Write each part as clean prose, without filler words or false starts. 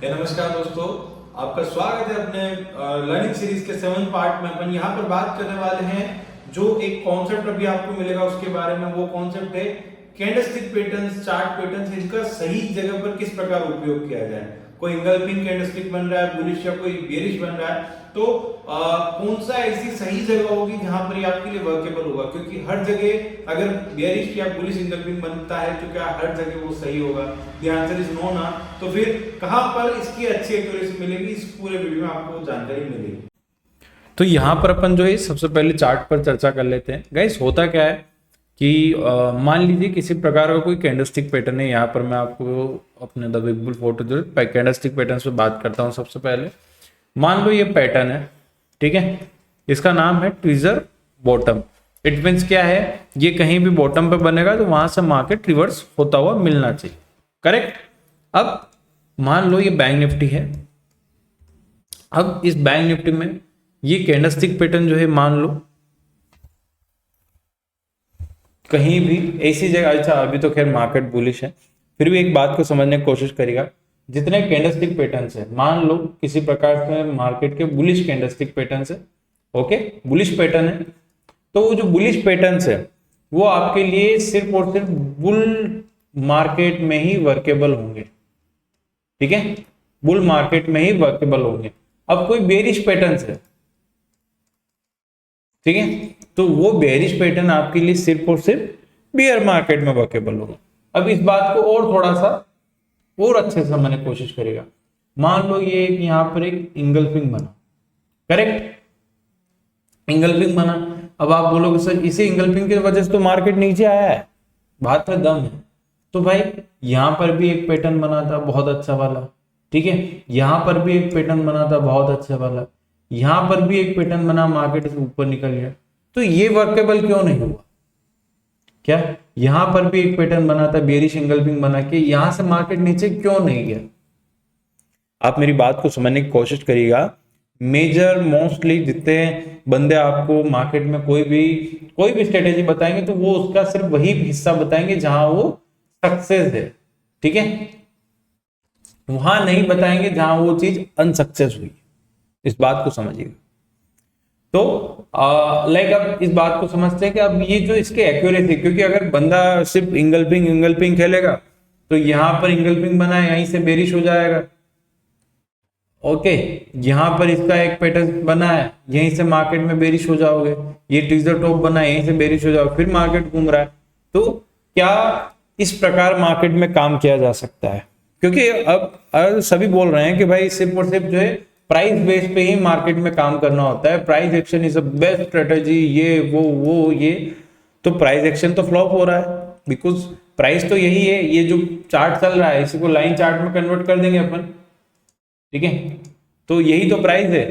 नमस्कार दोस्तों, आपका स्वागत है अपने लर्निंग सीरीज के 7 पार्ट में। अपन यहाँ पर बात करने वाले हैं जो एक कॉन्सेप्ट अभी आपको मिलेगा उसके बारे में। वो कॉन्सेप्ट है कैंडलस्टिक पैटर्न्स, चार्ट पैटर्न्स, इनका सही जगह पर किस प्रकार उपयोग किया जाए। कोई इंगल्फिंग कैंडलस्टिक बन रहा है, बुलिश या कोई बेरिश बन रहा है, तो कौन सा ऐसी सही जगह होगी जहां पर ये आपके लिए वर्केबल होगा। क्योंकि हर जगह अगर बेरिश या बुलिश इंगल्फिंग बनता है तो क्या हर जगह वो सही होगा? द आंसर इज नो ना। तो फिर कहां पर इसकी अच्छी एक्यूरेसी मिलेगी, इस पूरे वीडियो में आपको जानकारी मिलेगी। तो यहाँ पर अपन जो है सबसे पहले चार्ट पर चर्चा कर लेते हैं। गाइस होता क्या है कि मान लीजिए किसी प्रकार का कोई कैंडलस्टिक पैटर्न है। यहाँ पर मैं आपको अपने द बिग बुल फोटो जो कैंडलस्टिक पैटर्न पे बात करता हूँ। सबसे पहले मान लो ये पैटर्न है, ठीक है, इसका नाम है ट्विजर बॉटम। इट मीन्स क्या है, ये कहीं भी बॉटम पे बनेगा तो वहां से मार्केट रिवर्स होता हुआ मिलना चाहिए, करेक्ट। अब मान लो ये बैंक निफ्टी है। अब इस बैंक निफ्टी में ये कैंडलस्टिक पैटर्न जो है मान लो कहीं भी ऐसी जगह, अच्छा अभी तो खैर मार्केट बुलिश है, फिर भी एक बात को समझने की कोशिश करिएगा। जितने कैंडलस्टिक पैटर्न्स है, मान लो किसी प्रकार से मार्केट के बुलिश कैंडलस्टिक पैटर्न्स है, ओके, बुलिश पैटर्न है, तो वो जो बुलिश पैटर्न्स है वो आपके लिए सिर्फ और सिर्फ बुल मार्केट में ही वर्केबल होंगे, ठीक है, बुल मार्केट में ही वर्केबल होंगे। अब कोई बेरिश पैटर्न्स है, ठीक है, तो वो बेरिश पैटर्न आपके लिए सिर्फ और सिर्फ बियर मार्केट में वर्केबल होगा। अब इस बात को और थोड़ा सा और अच्छे से समझने की कोशिश करेगा। मान लो ये यहाँ पर एक इंगल्फिंग बना, करेक्ट, इंगल्फिंग बना। अब आप बोलोगे सर इसी इंगल्फिंग की वजह से तो मार्केट नीचे आया है, बात में दम है। तो भाई यहां पर भी एक पैटर्न बना था बहुत अच्छा वाला, ठीक है, यहां पर भी एक पैटर्न बना था बहुत अच्छा वाला, यहां पर भी एक पैटर्न बना, मार्केट से ऊपर निकल गया, तो ये वर्केबल क्यों नहीं हुआ? क्या यहां पर भी एक पैटर्न बना था, बेरिश इंगल्फिंग बना के, यहां से मार्केट नीचे क्यों नहीं गया? आप मेरी बात को समझने की कोशिश करिएगा। मेजर मोस्टली जितने बंदे आपको मार्केट में कोई भी स्ट्रेटेजी बताएंगे तो वो उसका सिर्फ वही हिस्सा बताएंगे जहां वो सक्सेस है, ठीक है, वहां नहीं बताएंगे जहां वो चीज अनसक्सेस हुई। इस बात को समझिएगा। तो लाइक अब इस बात को समझते हैं कि अब ये जो इसके एक्यूरेसी, क्योंकि अगर बंदा सिर्फ इंगल्फिंग खेलेगा तो यहां पर इंगल्फिंग बना है, यहीं से बेरिश हो जाएगा, ओके, यहां पर इसका एक पैटर्न बना है, यहीं से मार्केट में बेरिश हो जाओगे, ये ट्विजर टॉप बना है, यहीं से बेरिश हो जाओगे, फिर मार्केट घूम रहा है। तो क्या इस प्रकार मार्केट में काम किया जा सकता है? क्योंकि अब सभी बोल रहे हैं कि भाई सिर्फ और सिर्फ जो है प्राइस बेस पे ही मार्केट में काम करना होता है, price action is a best strategy, ये वो ये, तो प्राइस एक्शन तो फ्लॉप हो रहा है बिकॉज प्राइस तो यही है। ये जो चार्ट चल रहा है इसी को लाइन चार्ट में कन्वर्ट कर देंगे अपन, ठीक है, तो यही तो प्राइस है।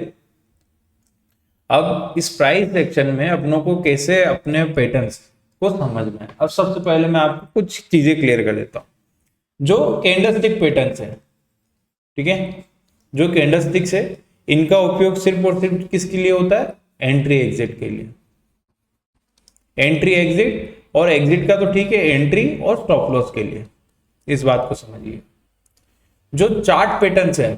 अब इस प्राइस एक्शन में अपनों को कैसे अपने पैटर्न्स को समझना है। अब सबसे पहले मैं आपको कुछ चीजें क्लियर कर देता हूं। जो कैंडलस्टिक पैटर्न्स है, ठीक है, जो कैंडलस्टिक्स है इनका उपयोग सिर्फ और सिर्फ किसके लिए होता है? एंट्री एग्जिट के लिए। एंट्री एग्जिट, और एग्जिट का तो ठीक है, एंट्री और स्टॉप लॉस के लिए। इस बात को समझिए। जो चार्ट पैटर्न्स है,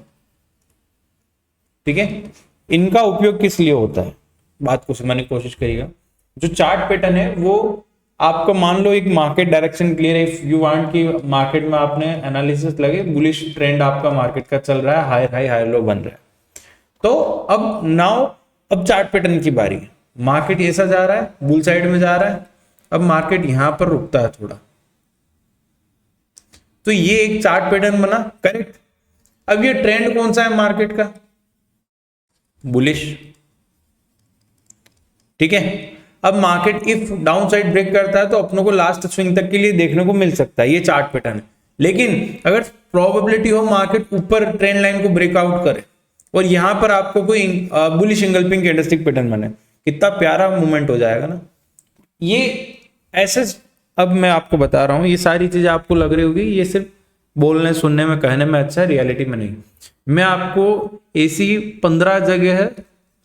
ठीक है, इनका उपयोग किस लिए होता है? बात को समझने की कोशिश करिएगा। जो चार्ट पैटर्न है वो आपको मान लो एक मार्केट डायरेक्शन क्लियर है, इफ यू वांट कि मार्केट में आपने एनालिसिस लगे, बुलिश ट्रेंड आपका मार्केट का चल रहा है, हायर हाई हायर लो बन रहा है, तो अब चार्ट पैटर्न की बारी है। मार्केट ऐसा जा रहा है, बुल साइड में जा रहा है, अब मार्केट यहां पर रुकता है थोड़ा, तो ये एक चार्ट पैटर्न बना, करेक्ट। अब ये ट्रेंड कौन सा है मार्केट का? बुलिश, ठीक है। अब market if downside break करता है तो अपनों को लास्ट स्विंग तक के लिए देखने को मिल सकता है, ये चार्ट पैटर्न है। लेकिन अगर प्रोबेबिलिटी हो मार्केट ऊपर ट्रेंड लाइन को ब्रेकआउट करे और यहां पर आपको कोई बुलिश इंगल्फिंग कैंडलस्टिक पैटर्न बने, कितना प्यारा मूवमेंट हो जाएगा ना। ये ऐसे, अब मैं आपको बता रहा हूं, ये सारी चीजें आपको लग रही होगी ये सिर्फ बोलने सुनने में कहने में अच्छा है, रियलिटी में नहीं। मैं आपको ऐसी 15 जगह है,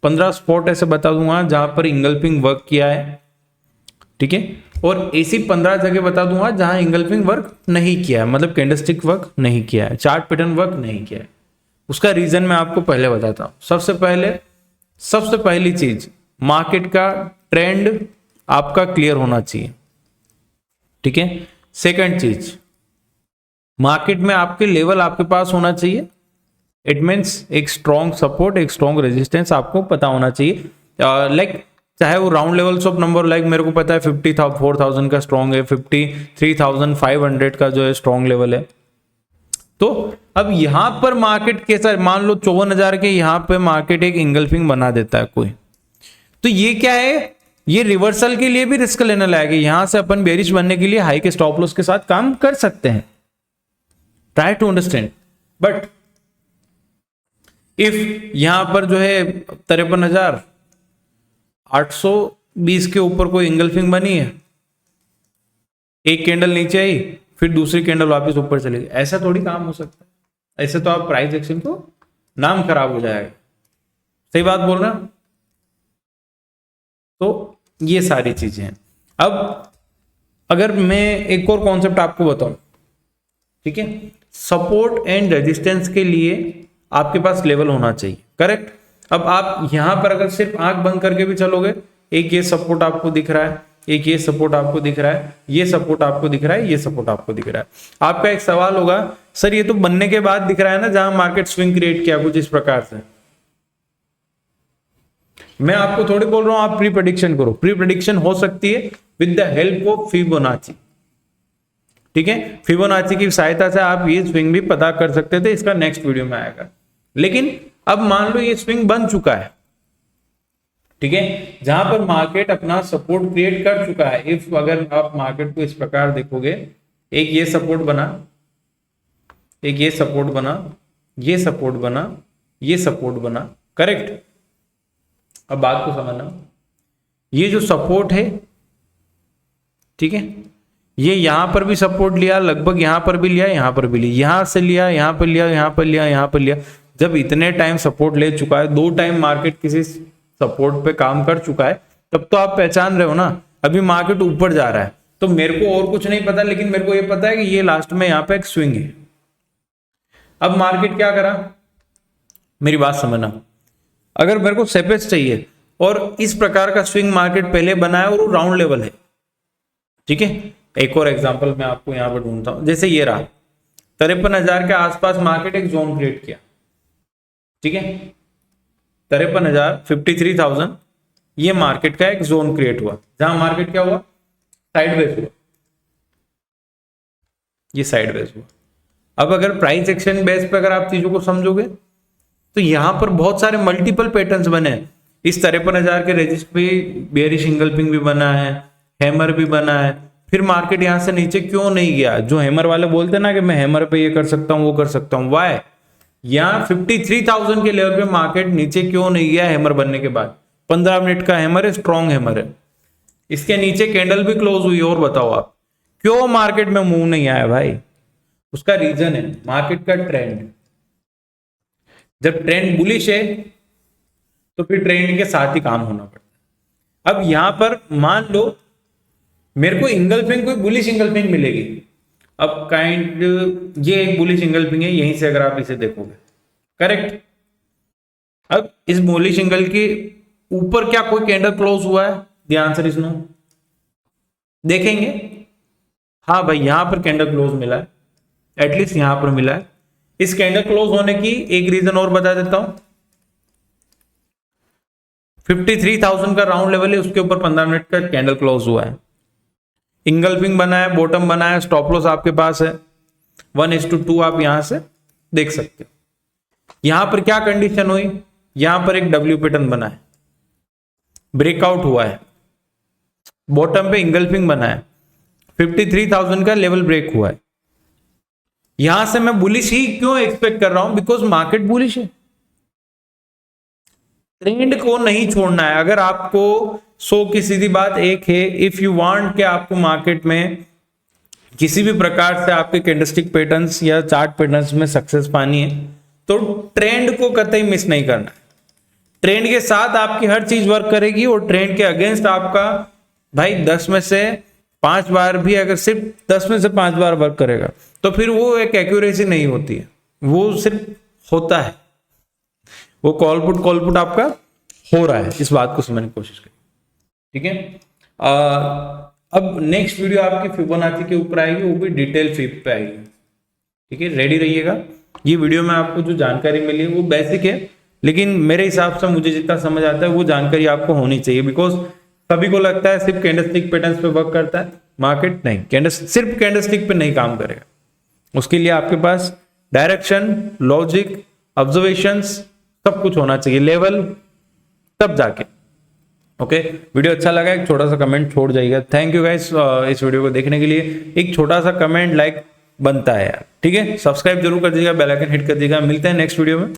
15 स्पॉट ऐसे बता दूंगा जहां पर इंगल्फिंग वर्क किया है, ठीक है, और ऐसी 15 जगह बता दूंगा जहां इंगल्फिंग वर्क नहीं किया है, मतलब कैंडलस्टिक वर्क नहीं किया है, चार्ट पैटर्न वर्क नहीं किया है। उसका रीजन मैं आपको पहले बताता हूं। सबसे पहली चीज, मार्केट का ट्रेंड आपका क्लियर होना चाहिए, ठीक है। सेकंड चीज, मार्केट में आपके लेवल आपके पास होना चाहिए। इट मीन्स एक स्ट्रॉन्ग सपोर्ट, एक स्ट्रॉन्ग रेजिस्टेंस आपको पता होना चाहिए। लाइक चाहे वो round levels of number, like मेरे को पता है 54,000 का स्ट्रॉन्ग है, 53,500 का जो है स्ट्रॉन्ग लेवल है। तो अब यहां पर मार्केट कैसा, मान लो 54,000 के यहां पे मार्केट एक इंगल्फिंग बना देता है कोई, तो ये क्या है, ये रिवर्सल के लिए भी रिस्क लेने लायक है। यहां से अपन बेरिश बनने के लिए हाई के स्टॉप लॉस के साथ काम कर सकते हैं। Try to understand. But if यहां पर जो है 53,820 के ऊपर कोई इंगल्फिंग बनी है, एक कैंडल नीचे आई, फिर दूसरी कैंडल वापस ऊपर चली गई, ऐसा थोड़ी काम हो सकता है। ऐसे तो आप प्राइस एक्शन को नाम खराब हो जाएगा। सही बात बोल रहे हैं। तो ये सारी चीजें हैं। अब अगर मैं एक और कॉन्सेप्ट आपको बताऊं, ठीक है, सपोर्ट एंड रेजिस्टेंस के लिए आपके पास लेवल होना चाहिए, करेक्ट। अब आप यहां पर अगर सिर्फ आंख बंद करके भी चलोगे, एक ये सपोर्ट आपको दिख रहा है, एक ये सपोर्ट आपको दिख रहा है, ये सपोर्ट आपको दिख रहा है, ये सपोर्ट आपको दिख रहा है। आपका एक सवाल होगा, सर ये तो बनने के बाद दिख रहा है ना, जहां मार्केट स्विंग क्रिएट किया कुछ इस प्रकार से। मैं आपको थोड़ी बोल रहा हूं आप प्री प्रेडिक्शन करो। प्री प्रेडिक्शन हो सकती है with the help of Fibonacci, ठीक है। फिबोनाची की सहायता से आप ये स्विंग भी पता कर सकते थे, इसका नेक्स्ट वीडियो में आएगा। लेकिन अब मान लो ये स्विंग बन चुका है, ठीक है, जहां पर मार्केट अपना सपोर्ट क्रिएट कर चुका है। इफ अगर आप मार्केट को इस प्रकार देखोगे, एक ये सपोर्ट बना, एक ये सपोर्ट बना, ये सपोर्ट बना, ये सपोर्ट बना, करेक्ट। अब बात को समझना, ये जो सपोर्ट है, ठीक है, ये यहां पर भी सपोर्ट लिया, लगभग यहां पर भी लिया, यहां पर भी लिया, यहां से लिया, यहां पर लिया, यहां पर लिया, यहां पर लिया। जब इतने टाइम सपोर्ट ले चुका है, 2 टाइम मार्केट किसी सपोर्ट पे काम कर चुका है, तब तो आप पहचान रहे हो ना अभी मार्केट ऊपर जा रहा है। तो मेरे को और कुछ नहीं पता, लेकिन मेरे को ये पता है कि ये लास्ट में यहां पे एक स्विंग है। अब मार्केट क्या करा, मेरी बात समझना, अगर मेरे को सेपेस चाहिए और इस प्रकार का स्विंग मार्केट पहले बनाया और वो राउंड लेवल है, ठीक है। एक और एग्जांपल मैं आपको यहां पर ढूंढता हूं, जैसे ये रहा 53,000 के आसपास मार्केट एक जोन क्रिएट किया, ठीक है, 53,000, 53,000, ये मार्केट का एक जोन क्रिएट हुआ, जहां मार्केट क्या हुआ, साइडवेज हुआ, ये साइडवेज हुआ। अब अगर प्राइस एक्शन बेस पे अगर आप चीजों को समझोगे, तो यहां पर बहुत सारे मल्टीपल पैटर्न्स बने हैं। इस 53,000 के रेजिस्ट पे बेयरिश इंगल्फिंग भी बना है, हैमर भी बना है। फिर मार्केट यहां से नीचे क्यों नहीं गया, जो हैमर वाले बोलते हैं ना कि मैं हैमर पे ये कर सकता हूं, वो कर सकता हूं, वाई, यहां 53,000 के लेवल पे मार्केट नीचे क्यों नहीं गया हैमर बनने के बाद। 15 मिनट का हैमर है, स्ट्रॉन्ग हैमर है, इसके नीचे कैंडल भी क्लोज हुई, और बताओ आप क्यों मार्केट में मूव नहीं आया भाई। उसका रीजन है मार्केट का ट्रेंड। जब ट्रेंड बुलिश है तो फिर ट्रेंड के साथ ही काम होना पड़ता है। अब यहां पर मान लो मेरे को इंगल्फिंग, कोई बुलिश इंगल्फिंग मिलेगी। अब काइंड ये एक बुलिश इंगल्फिंग है, यहीं से अगर आप इसे देखोगे, करेक्ट। अब इस बुलिश इंगल के ऊपर क्या कोई कैंडल क्लोज हुआ है, द आंसर इज नो। देखेंगे, हाँ भाई यहां पर कैंडल क्लोज मिला है, एटलीस्ट यहां पर मिला है। इस कैंडल क्लोज होने की एक रीजन और बता देता हूं, 53,000 का राउंड लेवल है, उसके ऊपर 15 मिनट का कैंडल क्लोज हुआ है, इंगल्फिंग बना है, बॉटम बना है, स्टॉप लॉस आपके पास है 1:2, आप यहां से देख सकते हो। यहां पर क्या कंडीशन हुई, यहां पर एक डब्ल्यू पैटर्न बना है, ब्रेकआउट हुआ है, बॉटम पे इंगल्फिंग बना है, 53,000 का लेवल ब्रेक हुआ है। यहां से मैं बुलिश ही क्यों एक्सपेक्ट कर रहा हूं, बिकॉज मार्केट बुलिश है। ट्रेंड को नहीं छोड़ना है। अगर आपको सो की सीधी बात एक है, इफ यू वांट कि आपको मार्केट में किसी भी प्रकार से आपके कैंडलस्टिक पैटर्न्स या चार्ट पैटर्न्स में सक्सेस पानी है, तो ट्रेंड को कतई मिस नहीं करना। ट्रेंड के साथ आपकी हर चीज वर्क करेगी, और ट्रेंड के अगेंस्ट आपका भाई 10 में से 5 बार भी, अगर सिर्फ 10 में से 5 बार वर्क करेगा, तो फिर वो एक एक्यूरेसी नहीं होती है, वो सिर्फ होता है, वो कॉल पुट आपका हो रहा है, इस बात को समझने की कोशिश करें। ठीक है, अब नेक्स्ट वीडियो आपकी फिबोनाची के ऊपर आएगी, वो भी डिटेल फिब पे आएगी। ठीक है, रेडी रहिएगा। ये वीडियो में आपको जो जानकारी मिली है वो बेसिक है, लेकिन मेरे हिसाब से मुझे जितना समझ आता है वो जानकारी आपको होनी चाहिए, बिकॉज सभी को लगता है सिर्फ कैंडलस्टिक पैटर्न्स पे वर्क करता है मार्केट, नहीं, सिर्फ कैंडलस्टिक पे नहीं काम करेगा। उसके लिए आपके पास डायरेक्शन, लॉजिक, ऑब्जर्वेशंस सब कुछ होना चाहिए, लेवल, तब जाके। ओके, वीडियो अच्छा लगा एक छोटा सा कमेंट छोड़ जाइएगा। थैंक यू गाइस इस वीडियो को देखने के लिए। एक छोटा सा कमेंट, लाइक बनता है यार। ठीक है, सब्सक्राइब जरूर कर दीजिएगा, बेल आइकन हिट कर दीजिएगा। मिलते हैं नेक्स्ट वीडियो में।